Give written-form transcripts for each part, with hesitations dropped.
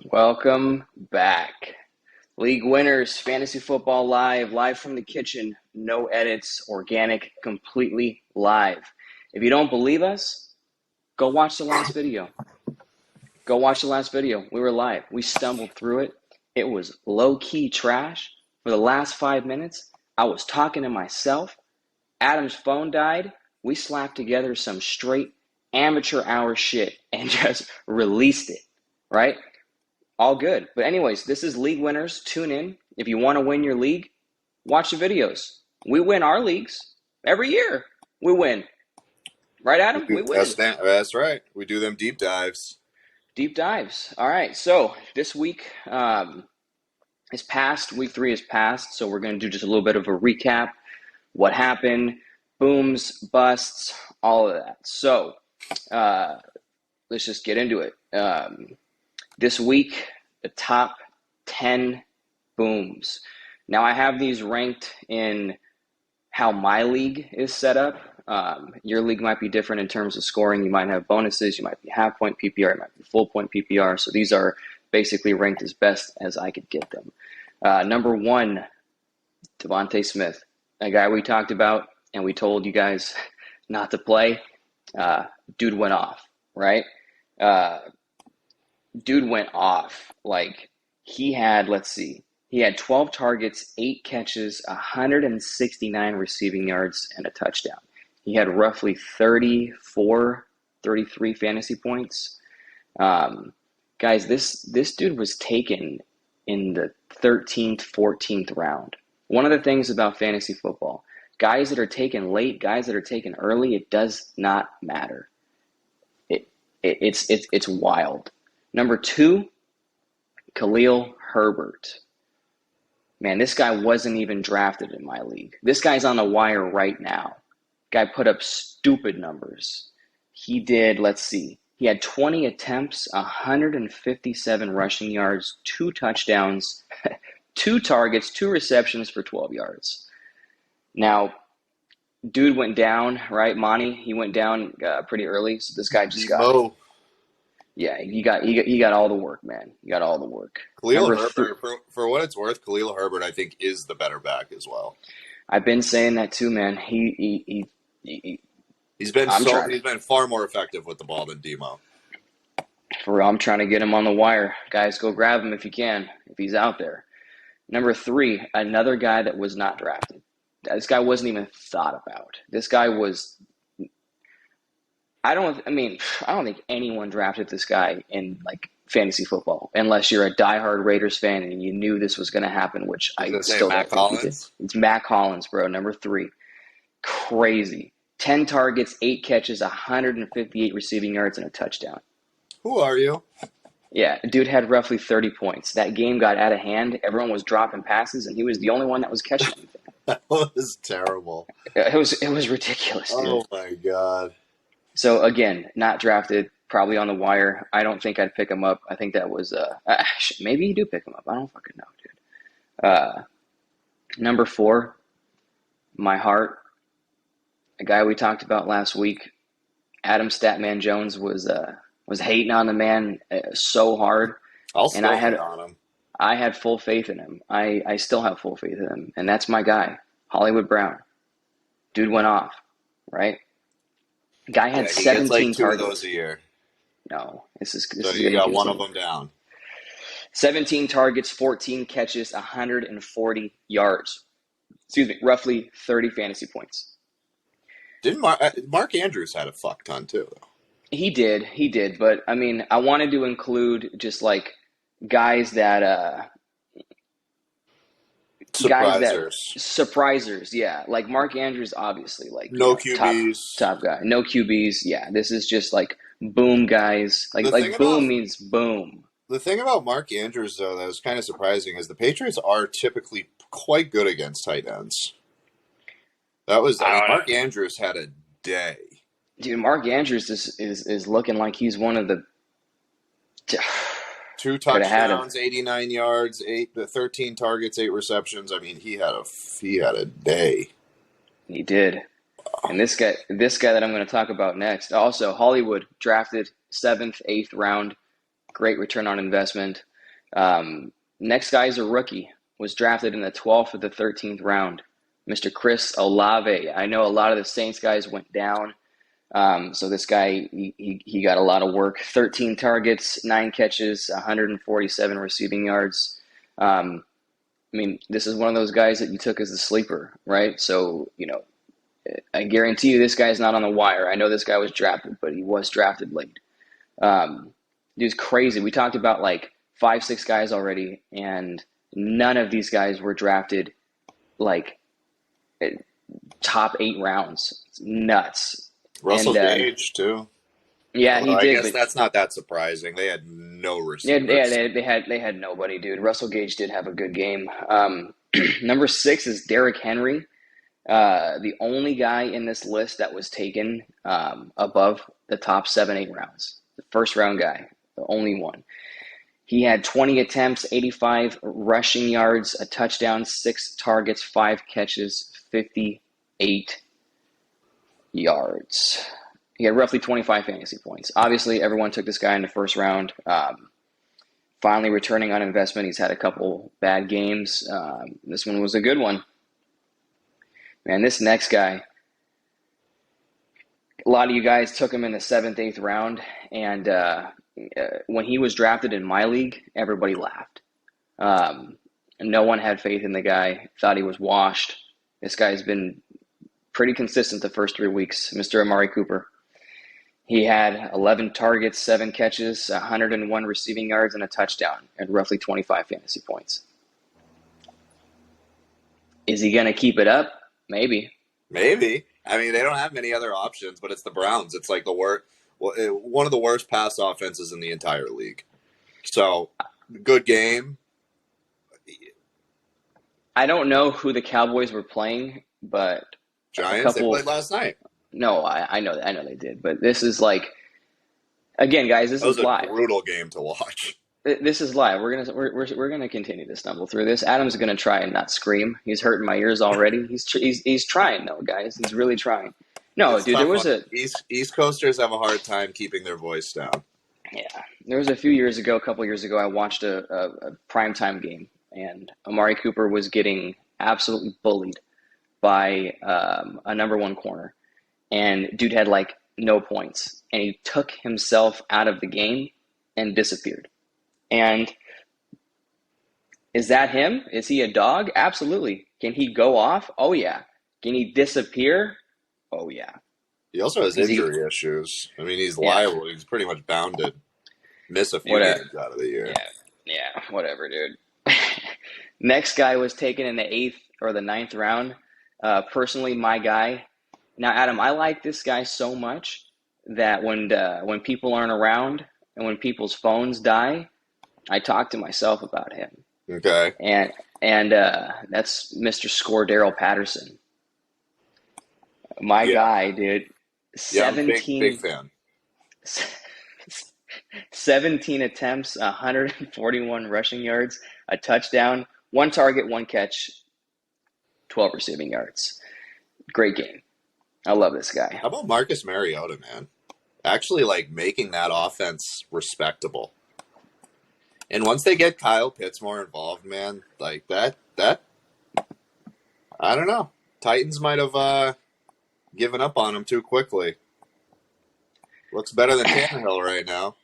Welcome back. League winners, fantasy football live from the kitchen, no edits, organic, completely live. If you don't believe us, go watch the last video. Go watch the last video. We were live. We stumbled through it. It was low-key trash. For the last 5 minutes, I was talking to myself. Adam's phone died. We slapped together some straight amateur hour shit and just released it, right? All good. But anyways, this is League Winners. Tune in. If you want to win your league, watch the videos. We win our leagues every year. We win. Right, Adam? We win. That's right. We do them deep dives. Deep dives. All right. So this week is past. Week 3 is past. So we're going to do just a little bit of a recap. What happened, booms, busts, all of that. So let's just get into it. This week, the top 10 booms. Now, I have these ranked in how my league is set up. Your league might be different in terms of scoring. You might have bonuses. You might be half-point PPR. You might be full-point PPR. So these are basically ranked as best as I could get them. Number 1, Devontae Smith, a guy we talked about and we told you guys not to play. Dude went off, right? Dude went off. Like, he had 12 targets, 8 catches, 169 receiving yards, and a touchdown. He had roughly 33 fantasy points. Guys, this dude was taken in the 13th, 14th round. One of the things about fantasy football, guys that are taken late, guys that are taken early, it does not matter. It's wild. Number 2, Khalil Herbert. Man, this guy wasn't even drafted in my league. This guy's on the wire right now. Guy put up stupid numbers. He did, he had 20 attempts, 157 rushing yards, 2 touchdowns, 2 targets, 2 receptions for 12 yards. Now, dude went down, right? Monty, he went down pretty early, so this guy just got... Yeah, he got all the work, man. He got all the work. Khalil Herbert, for what it's worth, Khalil Herbert, I think, is the better back as well. I've been saying that too, man. He's been far more effective with the ball than Demo. For real, I'm trying to get him on the wire. Guys, go grab him if you can, if he's out there. Number 3, another guy that was not drafted. This guy wasn't even thought about. This guy was... I don't think anyone drafted this guy in fantasy football unless you're a diehard Raiders fan and you knew this was going to happen, which I still don't think he did. It's Mac Hollins, bro. Number 3, crazy. 10 targets, 8 catches, 158 receiving yards, and a touchdown. Who are you? Yeah, dude had roughly 30 points. That game got out of hand. Everyone was dropping passes, and he was the only one that was catching anything. That was terrible. It was ridiculous, dude. Oh my god. So, again, not drafted, probably on the wire. I don't think I'd pick him up. I think that was maybe you do pick him up. I don't fucking know, dude. Number 4, my heart, a guy we talked about last week, Adam Statman Jones was hating on the man so hard. I had on him. I had full faith in him. I still have full faith in him, and that's my guy, Hollywood Brown. Dude went off, right? Guy had 17 2 targets. of those a year. No, this is you got one of them down. 17 targets, 14 catches, 140 yards. Roughly 30 fantasy points. Didn't Mark Andrews had a fuck ton too, though? He did. But I mean, I wanted to include just guys that surprisers, yeah. Like Mark Andrews, obviously, no QBs, top guy, no QBs. Yeah, this is just boom guys. Boom means boom. The thing about Mark Andrews, though, that was kind of surprising is the Patriots are typically quite good against tight ends. Mark Andrews had a day. Dude, Mark Andrews is looking like he's one of the 2 touchdowns, 89 yards, 13 targets, 8 receptions. I mean, he had a day. He did. And this guy that I'm going to talk about next, also Hollywood, drafted 7th, 8th round, great return on investment. Next guy is a rookie. Was drafted in the 12th or the 13th round. Mr. Chris Olave. I know a lot of the Saints guys went down. So this guy, he got a lot of work. 13 targets, 9 catches, 147 receiving yards. I mean, this is one of those guys that you took as a sleeper, right? So, I guarantee you this guy's not on the wire. I know this guy was drafted, but he was drafted late. Dude's crazy. We talked about like 5, 6 guys already, and none of these guys were drafted like top 8 rounds. It's nuts. Russell Gage too. Yeah, Although he did. I guess that's not that surprising. They had no Yeah, receivers. they had nobody, dude. Russell Gage did have a good game. Number 6 is Derrick Henry. The only guy in this list that was taken above the top 7, 8 rounds. The first round guy, the only one. He had 20 attempts, 85 rushing yards, a touchdown, 6 targets, 5 catches, 58 yards. He had roughly 25 fantasy points. Obviously, everyone took this guy in the first round. Finally returning on investment. He's had a couple bad games. This one was a good one. Man, this next guy, a lot of you guys took him in the 7th, 8th round, and when he was drafted in my league, everybody laughed. No one had faith in the guy, thought he was washed. This guy's been pretty consistent the first 3 weeks, Mr. Amari Cooper. He had 11 targets, 7 catches, 101 receiving yards, and a touchdown, and roughly 25 fantasy points. Is he going to keep it up? Maybe. Maybe. I mean, they don't have many other options, but it's the Browns. It's like one of the worst pass offenses in the entire league. So, good game. I don't know who the Cowboys were playing, but Giants, they played last night. No, I know they did, but this is like, again, guys, this is live. That was a brutal game to watch. This is live. We're gonna continue to stumble through this. Adam's gonna try and not scream. He's hurting my ears already. He's trying though, guys. He's really trying. No, It's dude, there was East Coasters have a hard time keeping their voice down. Yeah, there was a couple years ago, I watched a primetime game, and Amari Cooper was getting absolutely bullied by a number 1 corner. And dude had like no points, and he took himself out of the game and disappeared. And is that him? Is he a dog? Absolutely. Can he go off? Oh yeah. Can he disappear? Oh yeah. He also has injury issues. I mean, he's liable. He's pretty much bound to miss a few games out of the year. Yeah, whatever, dude. Next guy was taken in the 8th or the 9th round. Personally, my guy. Now, Adam, I like this guy so much that when people aren't around and when people's phones die, I talk to myself about him. Okay. And that's Mr. Scordero Patterson. My guy, dude. 17, big fan. 17 attempts, 141 rushing yards, a touchdown, 1 target, 1 catch, 12 receiving yards. Great game. I love this guy. How about Marcus Mariota, man? Actually, like, making that offense respectable. And once they get Kyle Pitts more involved, man, like that, I don't know. Titans might have given up on him too quickly. Looks better than Tannehill right now.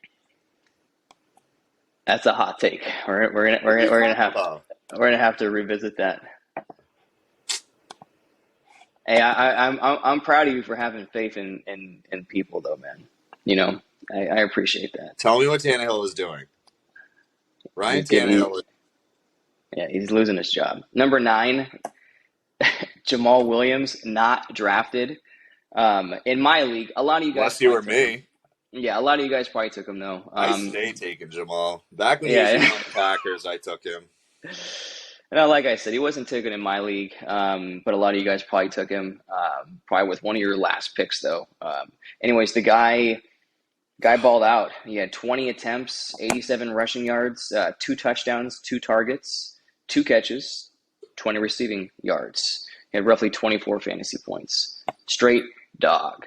That's a hot take. We're gonna have to revisit that. Hey, I'm proud of you for having faith in people, though, man. I appreciate that. Tell me what Tannehill is doing. Ryan Tannehill. Yeah, he's losing his job. Number 9, Jamal Williams, not drafted. In my league, a lot of you guys. Unless you were me. Yeah, a lot of you guys probably took him, though. I stay taking Jamal. Back when he was on the Packers, I took him. No, like I said, he wasn't taken in my league, but a lot of you guys probably took him, probably with one of your last picks, though. Anyways, the guy balled out. He had 20 attempts, 87 rushing yards, 2 touchdowns, 2 targets, 2 catches, 20 receiving yards. He had roughly 24 fantasy points. Straight dog.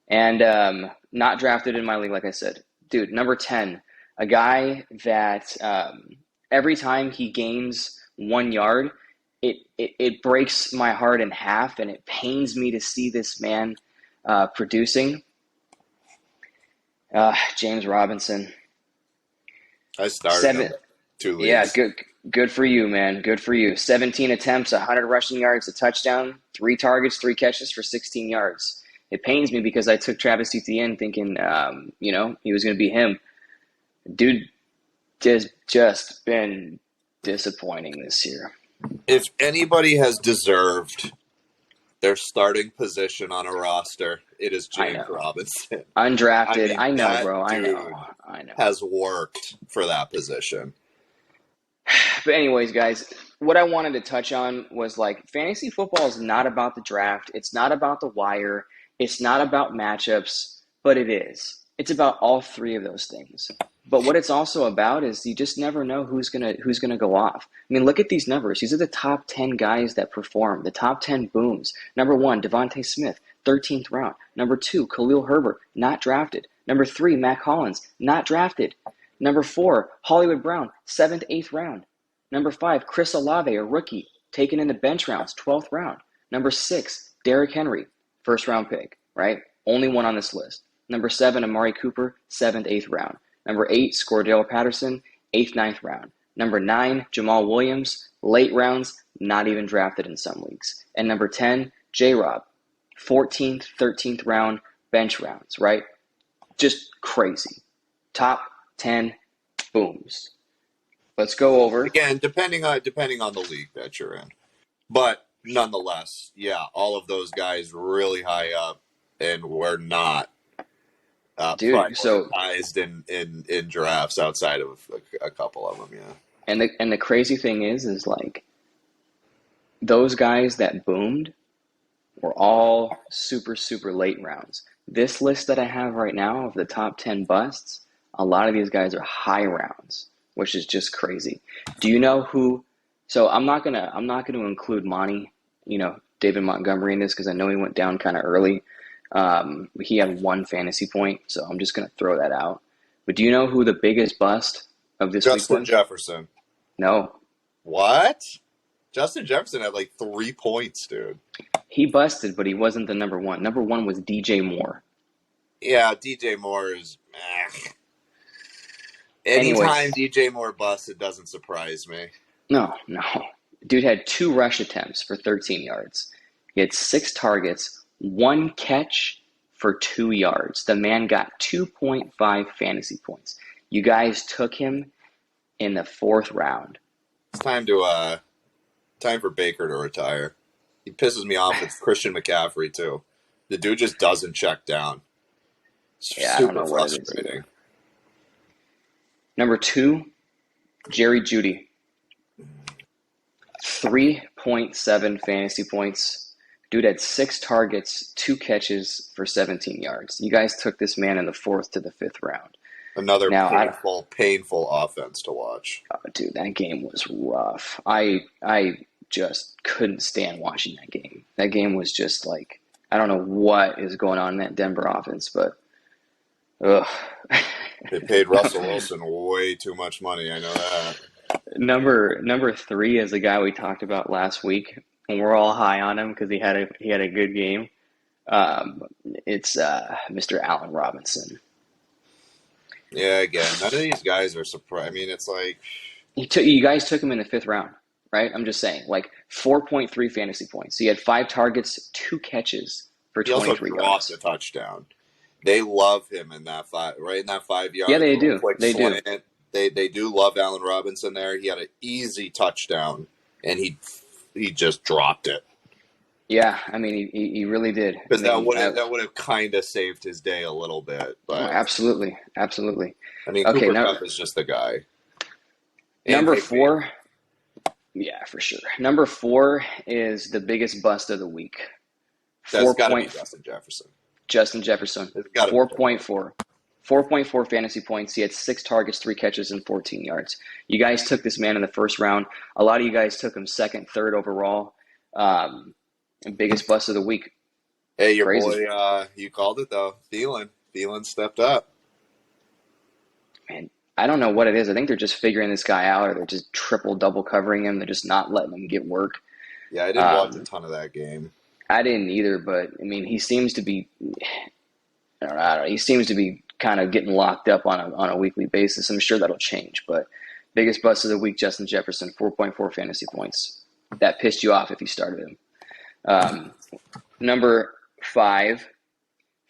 And not drafted in my league, like I said. Dude, number 10, a guy that Every time he gains 1 yard, it breaks my heart in half, and it pains me to see this man producing. James Robinson, I started him seven. 2 leagues. Yeah, good for you, man. Good for you. 17 attempts, 100 rushing yards, a touchdown, 3 targets, 3 catches for 16 yards. It pains me because I took Travis Etienne thinking, he was going to be him. Dude just been disappointing this year. If anybody has deserved their starting position on a roster, it is I James know. Robinson. Undrafted. I know, that bro. I dude know. has worked for that position. But anyways, guys, what I wanted to touch on was like fantasy football is not about the draft. It's not about the wire. It's not about matchups, but it is. It's about all three of those things. But what it's also about is you just never know who's gonna go off. I mean, look at these numbers. These are the top 10 guys that perform. The top 10 booms. Number 1, Devontae Smith, 13th round. Number 2, Khalil Herbert, not drafted. Number 3, Matt Collins, not drafted. Number 4, Hollywood Brown, 7th, 8th round. Number 5, Chris Olave, a rookie, taken in the bench rounds, 12th round. Number 6, Derrick Henry, first round pick, right? Only one on this list. Number 7, Amari Cooper, 7th, 8th round. Number 8, Scordell Patterson, 8th, 9th round. Number 9, Jamal Williams, late rounds, not even drafted in some leagues. And number 10, J-Rob, 14th, 13th round, bench rounds, right? Just crazy. Top 10 booms. Let's go over. Again, depending on the league that you're in. But nonetheless, yeah, all of those guys really high up and were not prioritized in drafts outside of a couple of them, yeah. And the crazy thing is like those guys that boomed were all super, super late rounds. This list that I have right now of the top 10 busts, a lot of these guys are high rounds, which is just crazy. Do you know who? So I'm not gonna include Monty, David Montgomery in this because I know he went down kind of early. He had 1 fantasy point, so I'm just gonna throw that out. But do you know who the biggest bust of this week was? Justin Jefferson. No. What? Justin Jefferson had like 3 points, dude. He busted, but he wasn't the number 1. Number 1 was DJ Moore. Yeah, DJ Moore is. Anytime DJ Moore busts, it doesn't surprise me. No. Dude had 2 rush attempts for 13 yards. He had 6 targets, 1 catch for 2 yards. The man got 2.5 fantasy points. You guys took him in the 4th round. It's time for Baker to retire. He pisses me off with Christian McCaffrey too. The dude just doesn't check down. It's super frustrating. Number 2, Jerry Jeudy. 3.7 fantasy points. Dude had 6 targets, 2 catches for 17 yards. You guys took this man in the 4th to the 5th round. Another painful offense to watch. Dude, that game was rough. I just couldn't stand watching that game. That game was just like, I don't know what is going on in that Denver offense, but ugh. They paid Russell Wilson way too much money. I know that. Number 3 is the guy we talked about last week, and we're all high on him because he had a good game. It's Mr. Allen Robinson. Yeah, again, none of these guys are surprised. I mean, it's like you guys took him in the 5th round, right? I'm just saying, like 4.3 fantasy points. So he had 5 targets, 2 catches for 23 yards. He also dropped a touchdown. They love him in that 5 yard. Yeah, they do. They do. They do love Allen Robinson there. He had an easy touchdown, and he just dropped it. Yeah, I mean, he really did. Because that would have kind of saved his day a little bit. But absolutely. I mean, Cooper Kupp is just the guy. Number 4, yeah, for sure. Number 4 is the biggest bust of the week. That's got to be Justin Jefferson. Justin Jefferson, 4.4. 4.4 fantasy points. He had 6 targets, 3 catches, and 14 yards. You guys took this man in the 1st round. A lot of you guys took him 2nd, 3rd overall. Biggest bust of the week. Hey, your boy, you called it though. Thielen stepped up. Man, I don't know what it is. I think they're just figuring this guy out, or they're just triple double covering him. They're just not letting him get work. Yeah, I didn't watch a ton of that game. I didn't either, but I mean, he seems to be. I don't know. He seems to be kind of getting locked up on a weekly basis. I'm sure that'll change. But biggest bust of the week, Justin Jefferson, 4.4 fantasy points. That pissed you off if you started him. Number 5,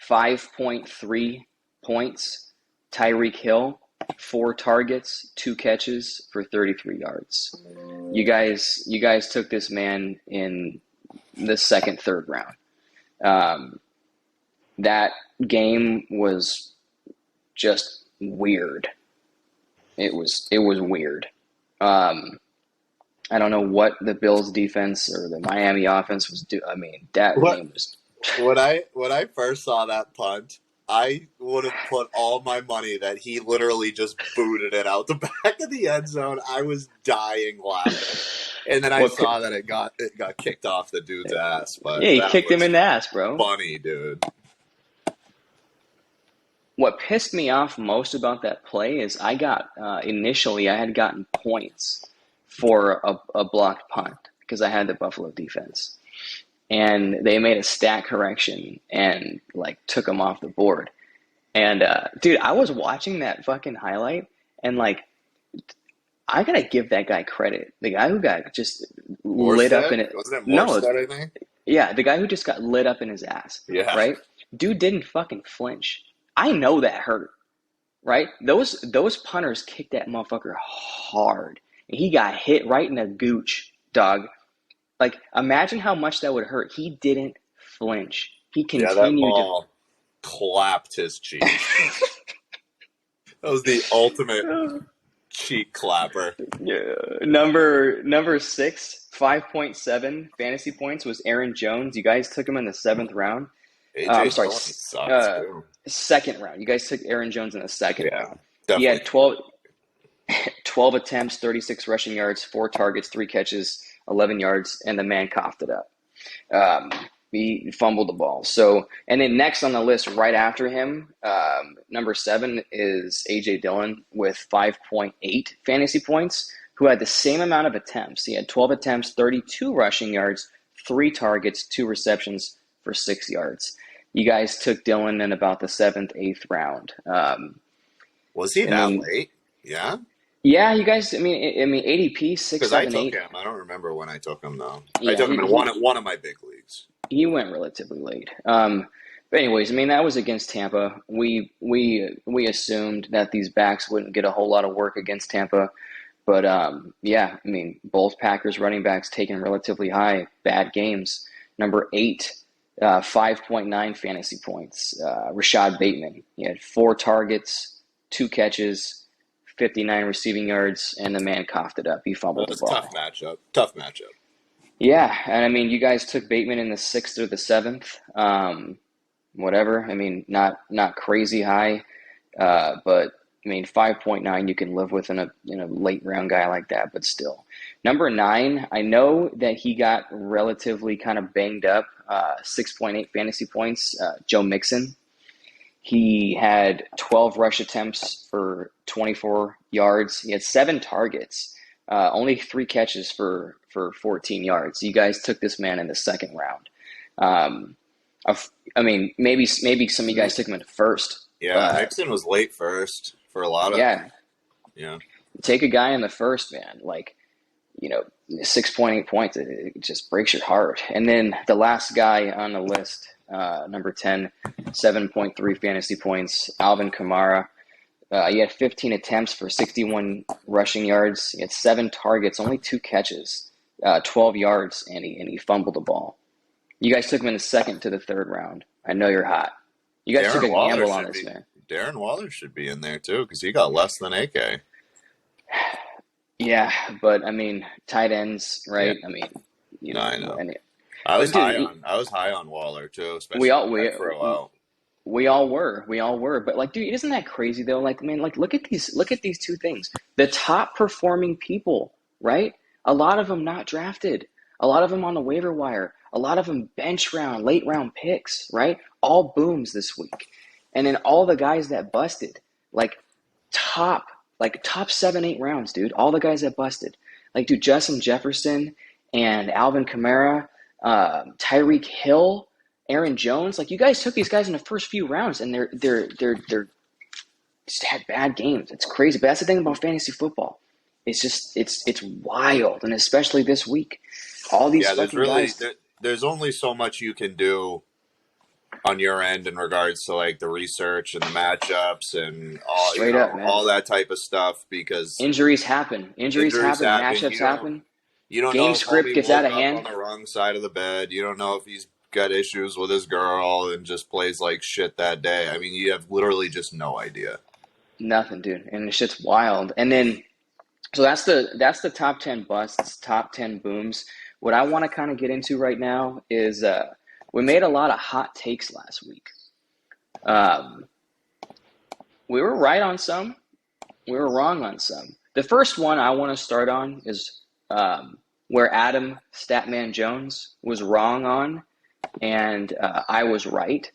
5.3 points. Tyreek Hill, 4 targets, 2 catches for 33 yards. You guys took this man in the second, third round. That game was just weird. It was weird. I don't know what the Bills defense or the Miami offense was doing. I mean, that game was. When I first saw that punt, I would have put all my money that he literally just booted it out the back of the end zone. I was dying laughing. And then I saw that it got kicked off the dude's ass. But yeah, he kicked him in the ass, bro. Funny, dude. What pissed me off most about that play is initially I had gotten points for a blocked punt because I had the Buffalo defense. And they made a stat correction and like took him off the board. And dude, I was watching that fucking highlight and like I gotta give that guy credit. The guy who got just lit up in it. Wasn't it Morstead, I think? Yeah, the guy who just got lit up in his ass. Yeah. Right? Dude didn't fucking flinch. I know that hurt. Right? Those punters kicked that motherfucker hard. And he got hit right in the gooch, dog. Like, imagine how much that would hurt. He didn't flinch. He continued that ball clapped his cheek. That was the ultimate cheek clapper. Yeah. Number 6, 5.7 fantasy points was Aaron Jones. You guys took him in the 7th round. I'm sorry, second round. You guys took Aaron Jones in the second round. Definitely. He had 12 attempts, 36 rushing yards, 4 targets, 3 catches, 11 yards, and the man coughed it up. He fumbled the ball. So, and then next on the list, right after him, number 7 is A.J. Dillon with 5.8 fantasy points, who had the same amount of attempts. He had 12 attempts, 32 rushing yards, 3 targets, 2 receptions for 6 yards. You guys took Dillon in about the 7th, 8th round. Was he that late? Yeah. Yeah, you guys. I mean, ADP 6, 7, 8. Because I took him. I don't remember when I took him though. Yeah, I took him in one of my big leagues. He went relatively late. But anyways, I mean that was against Tampa. We assumed that these backs wouldn't get a whole lot of work against Tampa, but yeah, I mean both Packers running backs taken relatively high, bad games. Number 8, 5.9 fantasy points. Rashad Bateman. He had 4 targets, 2 catches, 59 receiving yards, and the man coughed it up. He fumbled the ball. Tough matchup. Yeah, and I mean, you guys took Bateman in the 6th or the 7th. Whatever. I mean, not crazy high, but I mean, 5.9 you can live with in a late round guy like that, but still. Number 9, I know that he got relatively kind of banged up. 6.8 fantasy points. Joe Mixon. He had 12 rush attempts for 24 yards. He had 7 targets, only 3 catches for 14 yards. You guys took this man in the 2nd round. I mean, maybe some of you guys took him in the 1st. Yeah, Mixon was late first for a lot of them. Yeah. Take a guy in the 1st, man. Like, 6.8 points, it just breaks your heart. And then the last guy on the list, number 10, 7.3 fantasy points, Alvin Kamara. He had 15 attempts for 61 rushing yards. He had 7 targets, only 2 catches, 12 yards, and he fumbled the ball. You guys took him in the 2nd to the 3rd round. I know you're hot. You guys took a gamble on this, man. Darren Waller should be in there, too, because he got less than AK. Yeah, but, I mean, tight ends, right? Yeah. I mean, I know. I was high on Waller, too, especially for a while. We all were. But, like, dude, isn't that crazy, though? Like, man, like, look at these 2 things. The top performing people, right? A lot of them not drafted. A lot of them on the waiver wire. A lot of them bench round, late round picks, right? All booms this week. And then all the guys that busted, like top Like top 7, 8 rounds, dude. All the guys that busted. Like, dude, Justin Jefferson and Alvin Kamara, Tyreek Hill, Aaron Jones. Like, you guys took these guys in the first few rounds, and they're just had bad games. It's crazy. But that's the thing about fantasy football. It's just it's wild, and especially this week, all these fucking guys. There's only so much you can do on your end in regards to like the research and the matchups and all that type of stuff, because injuries happen. Matchups happen. You don't Game know if script Homie gets woke out of up hand on the wrong side of the bed. You don't know if he's got issues with his girl and just plays like shit that day. I mean, you have literally just no idea. Nothing, dude. And the shit's wild. And then so that's the top 10 busts, top 10 booms. What I want to kind of get into right now is we made a lot of hot takes last week. We were right on some. We were wrong on some. The first one I want to start on is where Adam Statman Jones was wrong on, and I was right,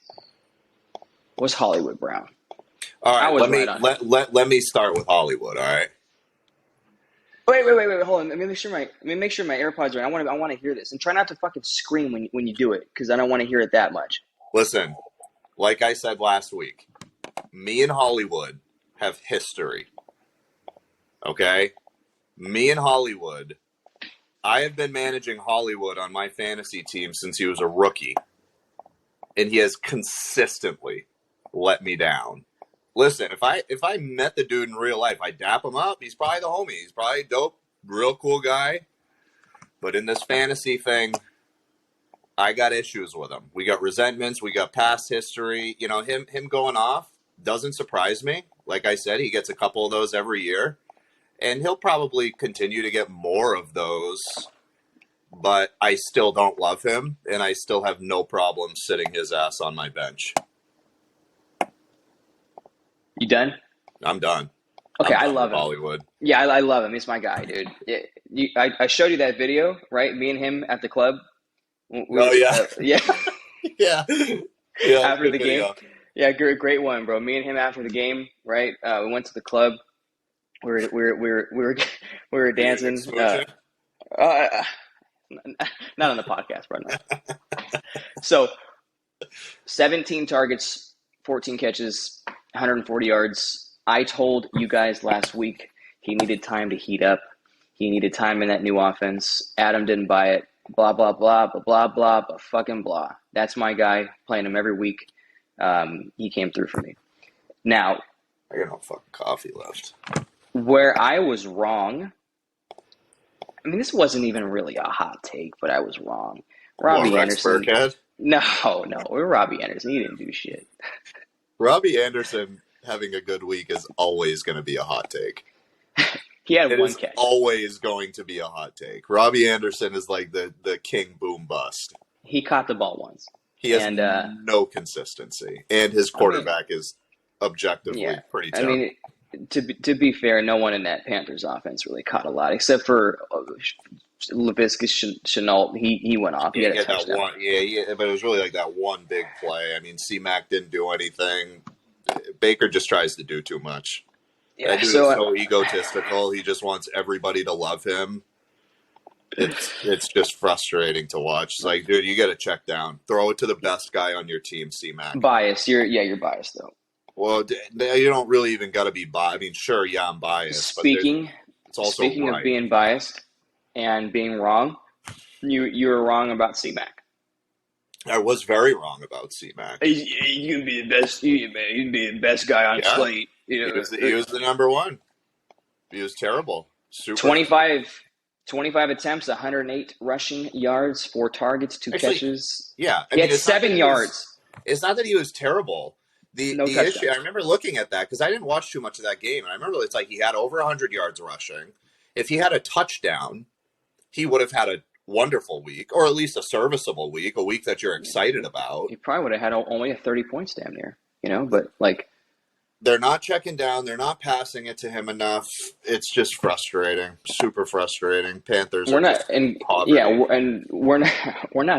was Hollywood Brown. All right, let me start with Hollywood. All right. Wait, hold on. Let me make sure my AirPods are in. I want to hear this, and try not to fucking scream when you do it, because I don't want to hear it that much. Listen, like I said last week, me and Hollywood have history. Okay? Me and Hollywood, I have been managing Hollywood on my fantasy team since he was a rookie, and he has consistently let me down. Listen, if I met the dude in real life, I'd dap him up. He's probably the homie. He's probably a dope, real cool guy. But in this fantasy thing, I got issues with him. We got resentments. We got past history. You know, him going off doesn't surprise me. Like I said, he gets a couple of those every year. And he'll probably continue to get more of those. But I still don't love him. And I still have no problem sitting his ass on my bench. You done? I'm done. Okay, I love him. Hollywood. Yeah, I love him. He's my guy, dude. I showed you that video, right? Me and him at the club. Yeah. Yeah. Yeah. After the game. Yeah, great one, bro. Me and him after the game, right? We went to the club. We were dancing. Not on the podcast, bro. No. So, 17 targets, 14 catches, 140 yards. I told you guys last week he needed time to heat up. He needed time in that new offense. Adam didn't buy it. Blah, blah, blah, blah, blah, blah, blah, fucking blah. That's my guy, playing him every week. He came through for me. Now, I got no fucking coffee left. Where I was wrong, I mean, this wasn't even really a hot take, but I was wrong. Robbie Anderson. Burkhead? No, we're Robbie Anderson. He didn't do shit. Robbie Anderson having a good week is always going to be a hot take. He had one catch. Always going to be a hot take. Robbie Anderson is like the king boom bust. He caught the ball once. He has no consistency, and his quarterback is objectively pretty terrible. I mean, to be fair, no one in that Panthers offense really caught a lot, except for Laviska Shenault. He went off. He had a touchdown. But it was really like that one big play. I mean, C-Mac didn't do anything. Baker just tries to do too much. Yeah, that dude is so egotistical. He just wants everybody to love him. It's just frustrating to watch. It's like, dude, you got to check down. Throw it to the best guy on your team, C-Mac. Bias. You're biased, though. Well, you don't really even got to be biased. I mean, sure, yeah, I'm biased. Speaking right. of being biased and being wrong, you were wrong about C-Mac. I was very wrong about C-Mac. He's gonna be the best. He'd be the best guy on slate. You know, he was the number one. He was terrible. 25 attempts, 108 rushing yards, 4 targets, 2 catches. Yeah, he had 7 yards. It's not that he was terrible. The issue, I remember looking at that because I didn't watch too much of that game, and I remember it's like he had over 100 yards rushing. If he had a touchdown, he would have had a wonderful week, or at least a serviceable week, a week that you're excited about. He probably would have had only a 30 points damn near, but like. They're not checking down. They're not passing it to him enough. It's just frustrating, super frustrating. Panthers. We're not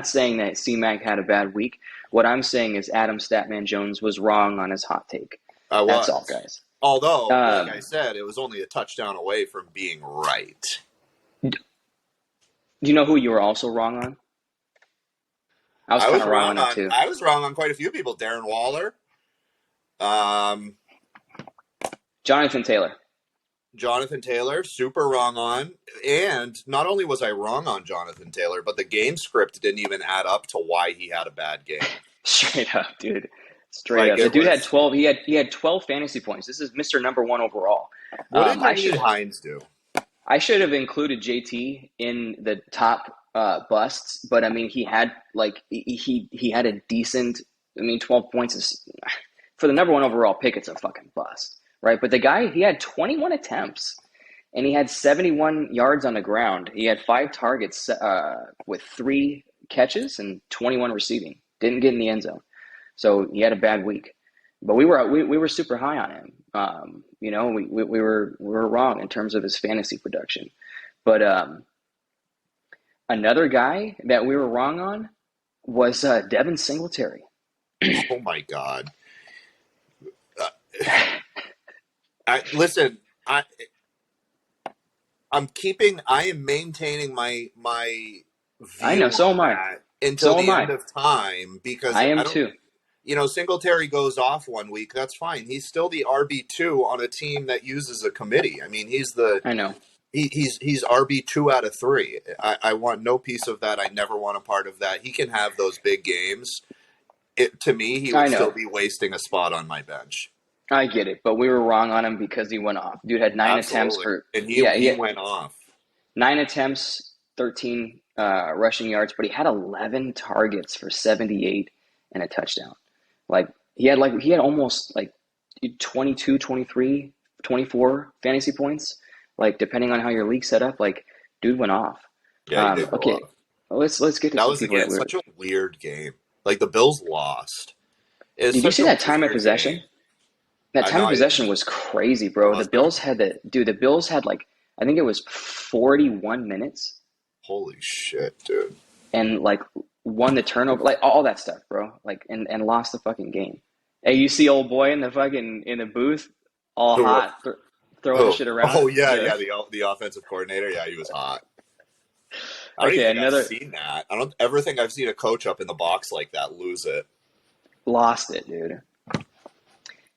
saying that C-Mac had a bad week. What I'm saying is Adam Statman Jones was wrong on his hot take. That's all, guys. Although, like I Um, said, it was only a touchdown away from being right. do you know who you were also wrong on? I was I kind was of wrong on wrong him on too. I was wrong on quite a few people. Darren Waller, um, Jonathan Taylor. Jonathan Taylor, super wrong on. And not only was I wrong on Jonathan Taylor, but the game script didn't even add up to why he had a bad game. Straight up, dude. Straight Like up. The it dude had was. 12. He had 12 fantasy points. This is Mr. Number One overall. What did I Raheem should Hines do? I should have included JT in the top busts, but I mean he had he had a decent. I mean 12 points is for the number one overall pick. It's a fucking bust, right? But the guy he had 21 attempts and he had 71 yards on the ground. He had 5 targets with 3 catches and 21 receiving. Didn't get in the end zone. So he had a bad week, but we were super high on him. We were wrong in terms of his fantasy production. But another guy that we were wrong on was Devin Singletary. Oh my God! Uh, listen. I I am maintaining my I view know, so on am I. that until So am the end I. of time because I am I don't. too. Singletary goes off one week. That's fine. He's still the RB2 on a team that uses a committee. I mean, I know. he's RB2 out of 3. I want no piece of that. I never want a part of that. He can have those big games. To me, he I would still know. be wasting a spot on my bench. I get it, but we were wrong on him because he went off. Dude had 9 attempts Absolutely. for And yeah, he went off. 9 attempts, 13 rushing yards, but he had 11 targets for 78 and a touchdown. Like he had almost like 22, 23, 24 fantasy points. Like depending on how your league set up, like dude went off. Yeah, he did go Okay, off. let's get to That some was people that again were. such a weird game. Like the Bills lost. It's Did you such see a that time of weird possession? game. That I time know of I didn't. possession was crazy, bro. The Was there? Bills had the Bills had like I think it was 41 minutes Holy shit, dude. and like won the turnover, like all that stuff, bro. Like and lost the fucking game. Hey, you see old boy in the booth, all Who? hot, throwing the Who? shit Oh around. yeah, The yeah. The offensive coordinator. Yeah, he was hot. I don't even okay, think I've another seen that. I don't ever think I've seen a coach up in the box like that lose it. lost it, dude.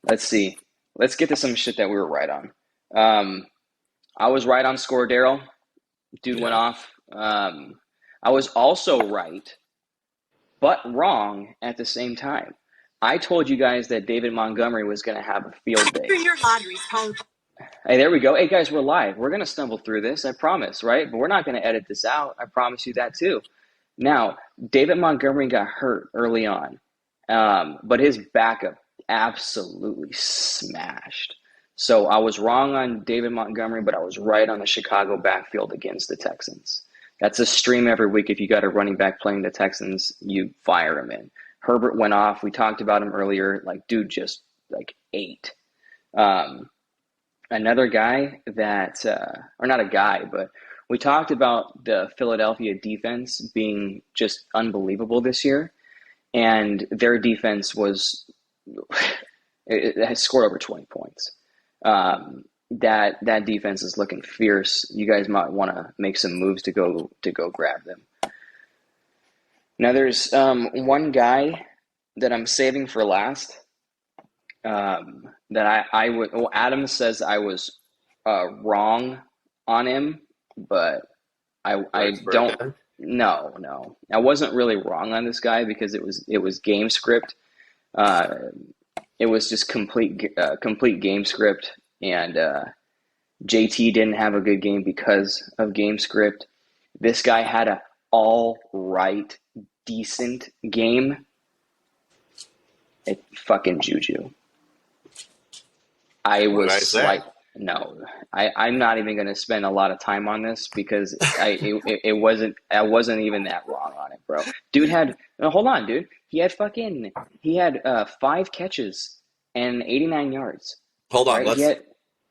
Let's see. Let's get to some shit that we were right on. Um, I was right on score, Daryl. Dude went Yeah. off. I was also right but wrong at the same time. I told you guys that David Montgomery was going to have a field day. Hey, there we go. Hey, guys, we're live. We're going to stumble through this, I promise, right? But we're not going to edit this out. I promise you that too. Now, David Montgomery got hurt early on, but his backup absolutely smashed. So I was wrong on David Montgomery, but I was right on the Chicago backfield against the Texans. That's a stream every week. If you got a running back playing the Texans, you fire him in. Herbert went off. We talked about him earlier. Like, dude just like ate. Um, Another guy that, or not a guy, but we talked about the Philadelphia defense being just unbelievable this year, and their defense was it has scored over 20 points. That defense is looking fierce. You guys might want to make some moves to go grab them. Now there's one guy that I'm saving for last. That I would. Well, Adam says I was wrong on him, but I Rex don't. Burkhead. No, I wasn't really wrong on this guy because it was game script. Uh, it was just complete game script, and JT didn't have a good game because of game script. This guy had a all right, decent game. It fucking Juju. I What did was I say? slight. No, I'm not even going to spend a lot of time on this because I wasn't even that wrong on it, bro. Dude had no, hold on, dude. He had 5 catches and 89 yards, Hold on. right?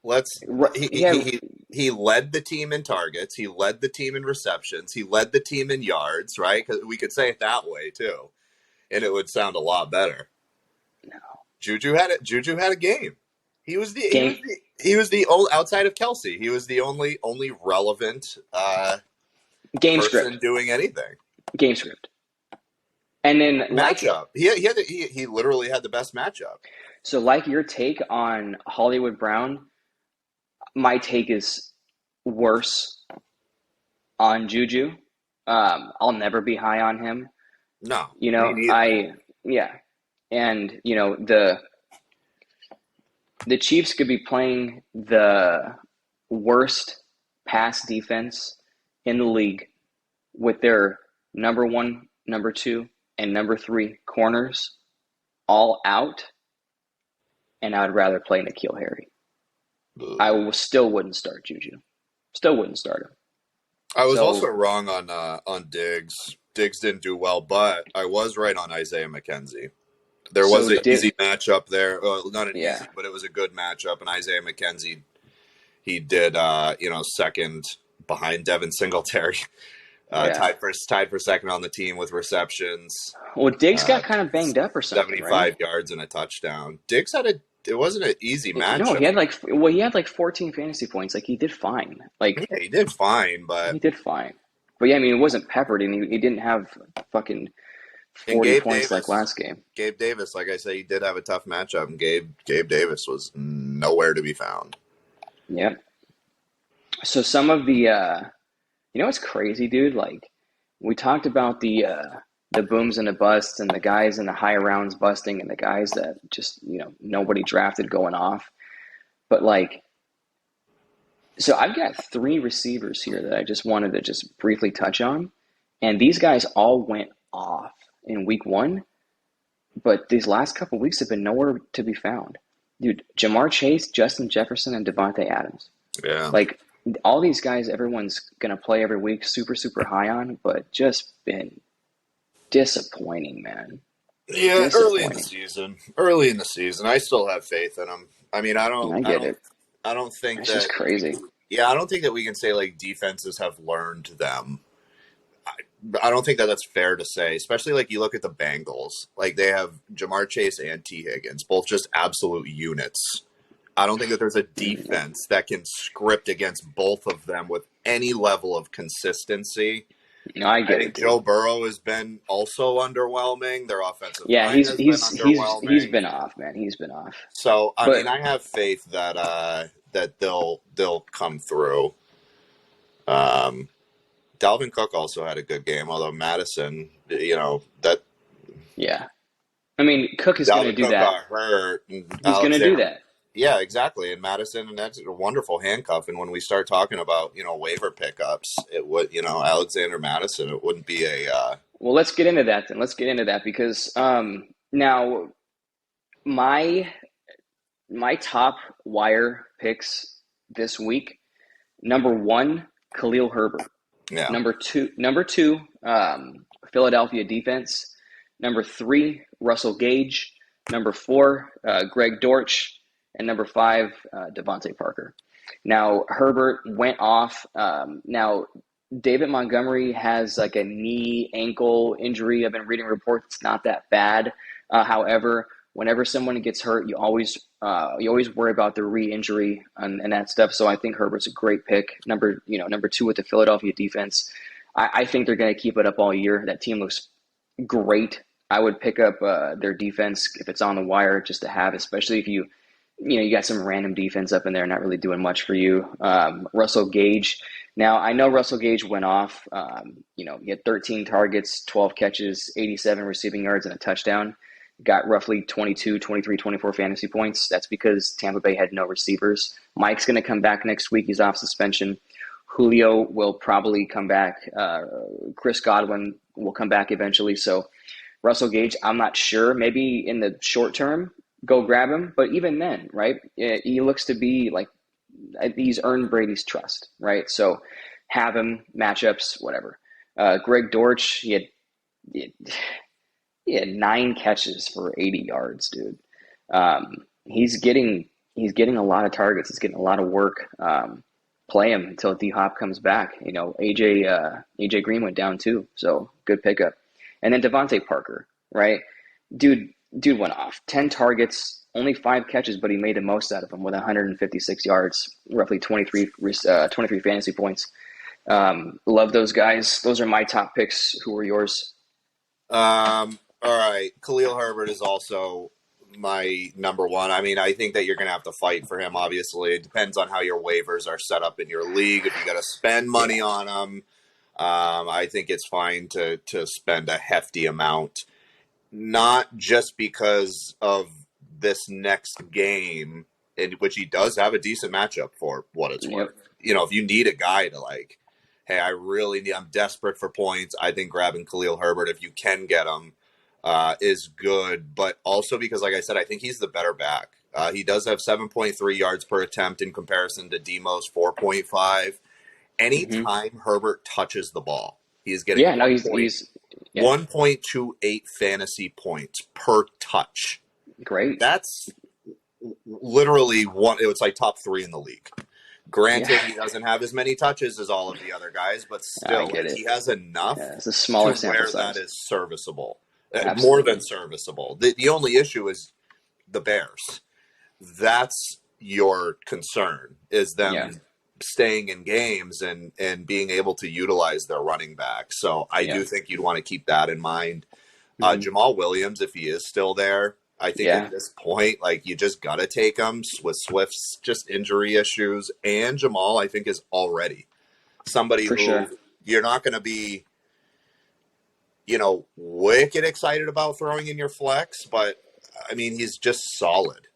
Let's he, He he had he he led the team in targets. He led the team in receptions. He led the team in yards. Right? Because we could say it that way too, and it would sound a lot better. no. Juju had it. Juju had a game. He was the he was Game the he was the only outside of Kelsey. He was the only relevant game person script. doing anything. Game script. And then Matchup. He literally had the best matchup. like your take on Hollywood Brown, my take is worse on Juju. I'll never be high on him. No, You me know, neither. yeah. And, the Chiefs could be playing the worst pass defense in the league with their number one, number two, and number three corners all out, and I'd rather play N'Keal Harry. Still wouldn't start Juju. Still wouldn't start him. I was also So wrong on Diggs. Diggs didn't do well, but I was right on Isaiah McKenzie. There was an easy matchup there. Well, not an yeah, easy, but it was a good matchup. And Isaiah McKenzie, he did, second behind Devin Singletary, yeah. tied for second on the team with receptions, Well, Diggs got kind of banged up or something, right? 75 yards and a touchdown. Diggs it wasn't an easy No, matchup. he had like 14 fantasy points. Like he did fine. Like Yeah, he did fine, but he did fine. But yeah, I mean, it wasn't peppered, and he didn't have fucking and 40 points like last game. Gabe Davis, like I say, he did have a tough matchup, and Gabe Davis was nowhere to be found. Yep. So some of the, what's crazy, dude? Like we talked about the booms and the busts, and the guys in the higher rounds busting, and the guys that just nobody drafted going off. But like, so I've got three receivers here that I just wanted to just briefly touch on, and these guys all went off in week one, but these last couple of weeks have been nowhere to be found. Dude, Jamar Chase, Justin Jefferson, and Devontae Adams. Yeah. Like, all these guys, everyone's going to play every week, super, super high on, but just been disappointing, man. Yeah, early in the season. Early in the season. I still have faith in them. I mean, I get it. don't think It's that just crazy. Yeah, I don't think that we can say like defenses have learned them. I don't think that that's fair to say, especially like you look at the Bengals. Like they have Jamar Chase and T. Higgins, both just absolute units. I don't think that there's a defense that can script against both of them with any level of consistency. No, I get think it. Joe Burrow has been also underwhelming. Their offensive line he's has he's been he's underwhelming. he's been off, man. He's been off. So I mean, I have faith that that they'll come through. Dalvin Cook also had a good game, although Madison, that. Yeah, I mean, Cook is going to do that. Got hurt. He's going to do that. Yeah, exactly. And Madison, and that's a wonderful handcuff. And when we start talking about, waiver pickups, it would, Alexander Madison, it wouldn't be a. Well, let's get into that then. Let's get into that because now my top wire picks this week. Number one, Khalil Herbert. Yeah. Number two, Philadelphia defense. Number three, Russell Gage. Number four, Greg Dortch. And number five, Devontae Parker. Now, Herbert went off. Now, David Montgomery has like a knee ankle injury. I've been reading reports. It's not that bad. However, whenever someone gets hurt, you always worry about the re-injury and that stuff. So I think Herbert's a great pick. Number two with the Philadelphia defense. I think they're going to keep it up all year. That team looks great. I would pick up their defense if it's on the wire just to have, especially if you got some random defense up in there not really doing much for you. Russell Gage. Now, I know Russell Gage went off. He had 13 targets, 12 catches, 87 receiving yards, and a touchdown. Got roughly 22, 23, 24 fantasy points. That's because Tampa Bay had no receivers. Mike's going to come back next week. He's off suspension. Julio will probably come back. Chris Godwin will come back eventually. So Russell Gage, I'm not sure. Maybe in the short term, go grab him. But even then, right, he looks to be like he's earned Brady's trust, right? So have him, matchups, whatever. Greg Dortch, he had 9 catches for 80 yards, dude. He's getting a lot of targets. He's getting a lot of work. Play him until D-Hop comes back. AJ Green went down too, so good pickup. And then Devontae Parker, right? Dude, dude went off. 10 targets, only 5 catches, but he made the most out of them with 156 yards, roughly 23 fantasy points. Love those guys. Those are my top picks. Who are yours? All right. Khalil Herbert is also my number one. I mean, I think that you're going to have to fight for him, obviously. It depends on how your waivers are set up in your league. If you got to spend money on him, I think it's fine to spend a hefty amount, not just because of this next game, in which he does have a decent matchup for what it's Yep. worth. If you need a guy to like, hey, I'm desperate for points. I think grabbing Khalil Herbert, if you can get him, is good. But also because, like I said, I think he's the better back. He does have 7.3 yards per attempt in comparison to Demo's 4.5. Anytime Herbert touches the ball, he is getting Yeah, no, he's 1.28 fantasy points per touch. great. That's literally one. It's like top 3 in the league. Granted, he doesn't have as many touches as all of the other guys, but still, he has enough it's a smaller to sample where size. that is serviceable. Absolutely. More than serviceable. The only issue is the Bears. That's your concern, is them staying in games and being able to utilize their running back. So I do think you'd want to keep that in mind. Jamal Williams, if he is still there, I think at this point, like, you just got to take him with Swift's just injury issues. And Jamal, I think, is already somebody who you're not going to be, wicked excited about throwing in your flex, but I mean, he's just solid.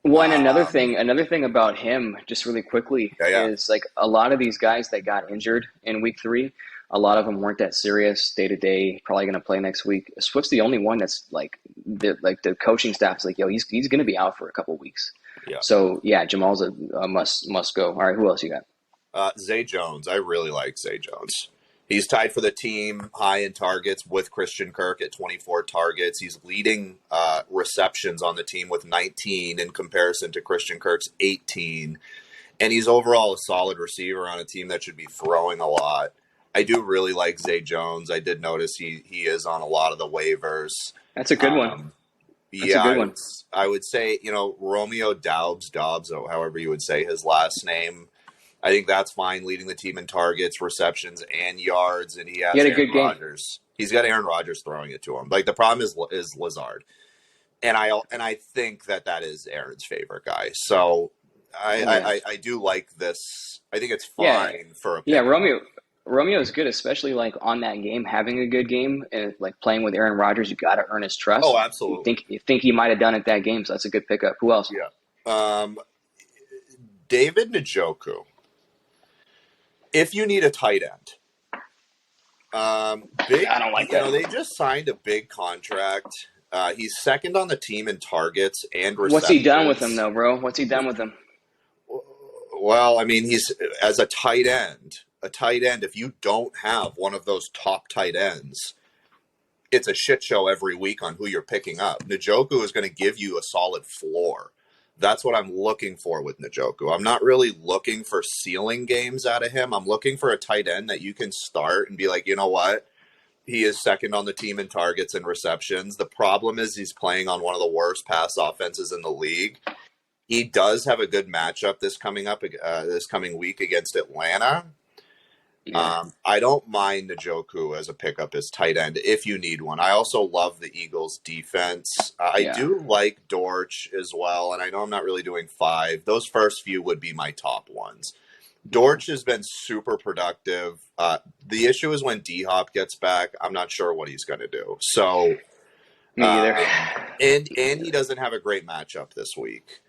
Well, and another thing about him, just really quickly, is like a lot of these guys that got injured in week 3, a lot of them weren't that serious day to day, probably going to play next week. Swift's the only one that's like the coaching staff's like, yo, he's going to be out for a couple weeks. Yeah. So yeah, Jamal's a must go. All right, who else you got? Zay Jones. I really like Zay Jones. He's tied for the team high in targets with Christian Kirk at 24 targets. He's leading receptions on the team with 19 in comparison to Christian Kirk's 18. And he's overall a solid receiver on a team that should be throwing a lot. I do really like Zay Jones. I did notice he is on a lot of the waivers. That's a good one. That's a good one. I would say, Romeo Dobbs, or however you would say his last name, I think that's fine, leading the team in targets, receptions, and yards. And he had a good Rodgers. Game. He's got Aaron Rodgers throwing it to him. Like, the problem is Lazard, and I think that is Aaron's favorite guy. So I do like this. I think it's fine for a pick. Yeah. Romeo is good, especially like on that game, having a good game and like playing with Aaron Rodgers. You got to earn his trust. Oh, absolutely. You think he might have done it that game, so that's a good pickup. Who else? Yeah. David Njoku. If you need a tight end, I don't like that. They just signed a big contract. He's second on the team in targets and receptions. What's he done with him, though, bro? What's he done with him? Well, I mean, he's as a tight end. If you don't have one of those top tight ends, it's a shit show every week on who you're picking up. Njoku is going to give you a solid floor. That's what I'm looking for with Njoku. I'm not really looking for ceiling games out of him. I'm looking for a tight end that you can start and be like, you know what? He is second on the team in targets and receptions. The problem is he's playing on one of the worst pass offenses in the league. He does have a good matchup this coming week against Atlanta. Yeah. I don't mind Njoku as a pickup as tight end if you need one. I also love the Eagles' defense. I do like Dortch as well, and I know I'm not really doing 5. Those first few would be my top ones. Dortch has been super productive. The issue is when D-Hop gets back, I'm not sure what he's going to do. So, me either. And he doesn't have a great matchup this week.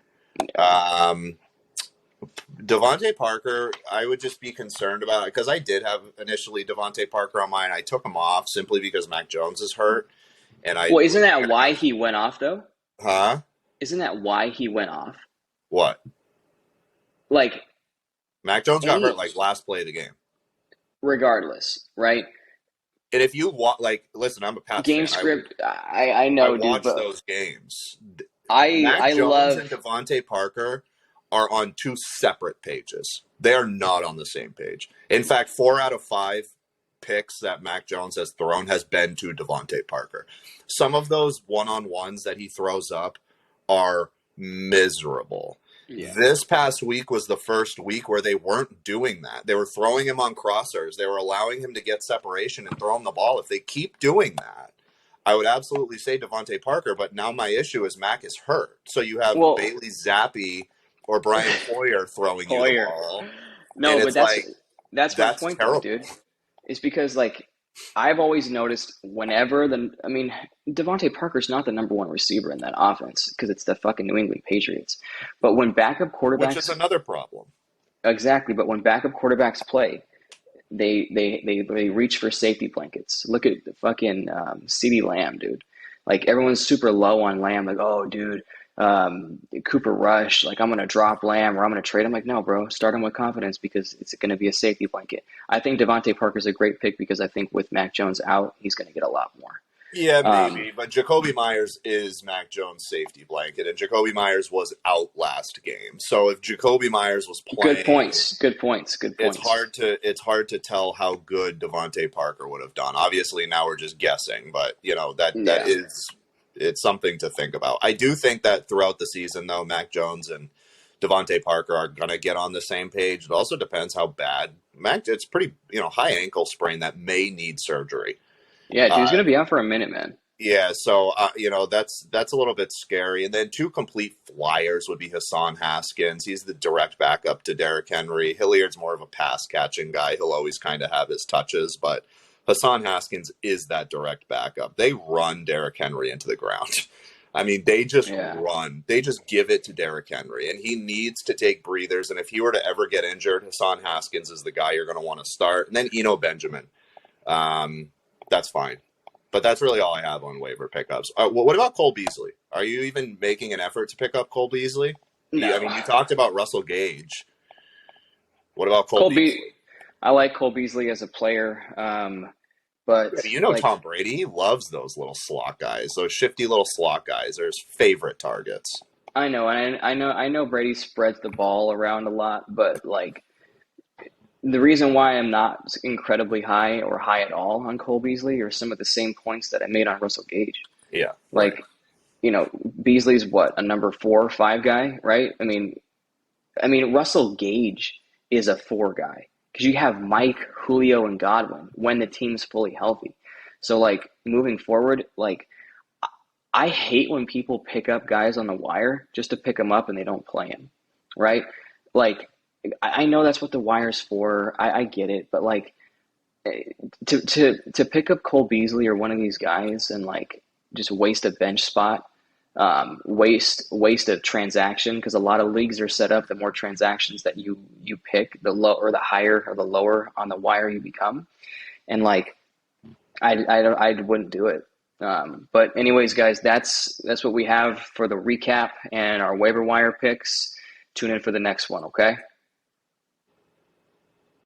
Devontae Parker, I would just be concerned about it because I did have initially Devontae Parker on mine. I took him off simply because Mac Jones is hurt. Well, isn't that why he went off, though? Huh? Isn't that why he went off? What? Like, Mac Jones got hurt like last play of the game. Regardless, right? And if you listen, I'm a Pats game fan. Script. I know, I watch those games. Mac Jones and Devontae Parker are on 2 separate pages. They are not on the same page. In fact, 4 out of 5 picks that Mac Jones has thrown has been to Devontae Parker. Some of those one-on-ones that he throws up are miserable. Yeah. This past week was the first week where they weren't doing that. They were throwing him on crossers. They were allowing him to get separation and throw him the ball. If they keep doing that, I would absolutely say Devontae Parker, but now my issue is Mac is hurt. So you have Well, Bailey Zappi or Brian Hoyer throwing you the Hoyer. ball. No, And but it's like, that's my that's point though, terrible. dude. Is because like I've always noticed whenever Devontae Parker's not the number one receiver in that offense because it's the fucking New England Patriots. But when backup Which is quarterbacks another problem. exactly, but when backup quarterbacks play, they reach for safety blankets. Look at the fucking CeeDee Lamb, dude. Like everyone's super low on Lamb. Like, oh, dude, Cooper Rush. Like I'm gonna drop Lamb or I'm gonna trade him. Like, no, bro, start him with confidence because it's gonna be a safety blanket. I think Devontae Parker's a great pick because I think with Mac Jones out, he's gonna get a lot more. Yeah, Um, maybe. But Jacoby Myers is Mac Jones' safety blanket, and Jacoby Myers was out last game. So if Jacoby Myers was Good playing, points. Good points. Good it's points. hard to tell how good Devontae Parker would have done. Obviously, now we're just guessing, but that Yeah. is it's something to think about. I do think that throughout the season, though, Mac Jones and Devontae Parker are going to get on the same page. It also depends how bad Mac. It's pretty high ankle sprain that may need surgery. Yeah, dude's Uh, gonna be out for a minute, man. Yeah, so that's a little bit scary. And then two complete flyers would be Hassan Haskins. He's the direct backup to Derrick Henry. Hilliard's more of a pass catching guy. He'll always kind of have his touches, but Hassan Haskins is that direct backup. They run Derrick Henry into the ground. I mean, they just Yeah. run. They just give it to Derrick Henry, and he needs to take breathers. And if he were to ever get injured, Hassan Haskins is the guy you're going to want to start. And then Eno Benjamin. That's fine. But that's really all I have on waiver pickups. What about Cole Beasley? Are you even making an effort to pick up Cole Beasley? I mean, No. you talked about Russell Gage. What about Cole Cole Beasley? I like Cole Beasley as a player, but Yeah, like Tom Brady, he loves those little slot guys. Those shifty little slot guys are his favorite targets. I know, and I know Brady spreads the ball around a lot, but like the reason why I'm not incredibly high or high at all on Cole Beasley are some of the same points that I made on Russell Gage. Yeah, right. Like, Beasley's what, a number 4 or 5 guy, right? I mean Russell Gage is a 4 guy because you have Mike, Julio, and Godwin when the team's fully healthy. So like moving forward, like I hate when people pick up guys on the wire just to pick them up and they don't play him, right? Like I know that's what the wire's for. I get it, but like to pick up Cole Beasley or one of these guys and like just waste a bench spot, waste a transaction because a lot of leagues are set up. The more transactions that you pick, the low or the higher or the lower on the wire you become, and like I wouldn't do it. But anyways, guys, that's what we have for the recap and our waiver wire picks. Tune in for the next one, okay?